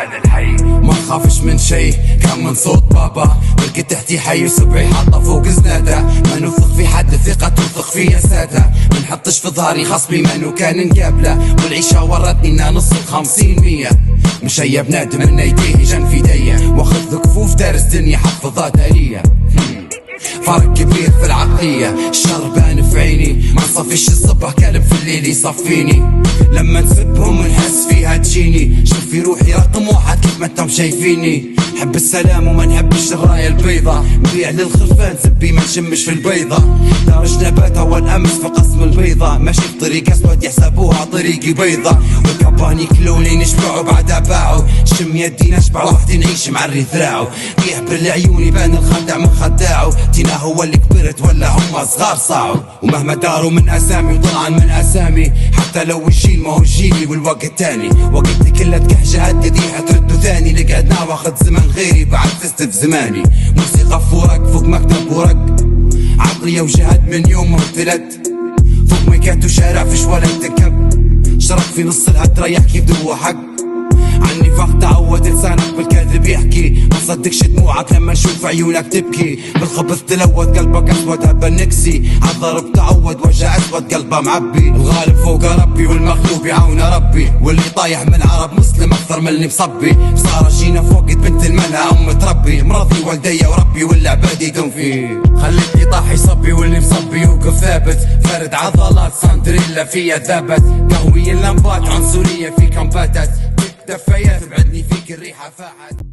هذا الحي ما نخافش من شي، كان من صوت بابا بلقي تحتي حي وسبعي حاطه فوق زناده. ما نوثق في حد ثقة توثق فيا ساده، ما نحطش في ظهري خصمي منو كان نقابله. والعيشه ورتني ان نص 50-100 مش هي بنادم من ايديه جن في ايديا، واخذ كفوف دارس دنيا حفظاتها ليا. فرق كبير في العقلية، الشر بان في عيني، ما نصفيش الصبح كلب في الليل يصفيني. لما نسبهم ونحس فيها تجيني، شوف في روحي رقم واحد كيف ما انتم شايفيني. نحب السلام وما نحبش الراية البيضة، نبيع للخرفان زبي ما نشمش في البيضة. دارج نبات اول امس في قسم البيضة، ماشي في طريق اسود يحسبوها طريقي بيضة. والكباني كلوني نشبعوا بعدها باعوا، شم يدي نشبع وحدي نعيش معري ذراعه. يحبر لعيوني بان الخدع من خداعه، تينا هو اللي كبرت ولا هم صغار صاعوا. ومهما داروا من اسامي وطلعن من اسامي، حتى لو الجيل ما هو جيلي والوقت تاني. وقتي كلها تكحجة هددي حتردوا ثاني، اللي قعدنا واخد زمن غيري بعد فزت في زماني. موسيقى فورق فوق مكتب ورق، عقلية وجهد من يوم ما ولدت، فوق ميكات وشارع فيش ولا تنكب. شرك في نص الهدرة يحكي بدو حق، عني فخ تعود لسانك بالكذب يحكي. ما صدقش دموعك لما نشوف عيونك تبكي، بالخبث تلوث قلبك اسود هبا نكسي. عالضرب تعود وجه اسود قلبه معبي، الغالب فوق ربي والمغلوب يعاون ربي. واللي طايح من عرب مسلم اكثر من اللي مصبي. صار جينا فوق بنت المنها ام تربي، مرضي والدي وربي والعباد يدوم فيه. خليتني طاحي صبي واللي مصبي يوقف ثابت، فرد عضلات ساندريلا فيها ثابت. قهوي اللمبات عنصرية في كمباتات، دفايات بعدني فيك الريحة فاحت.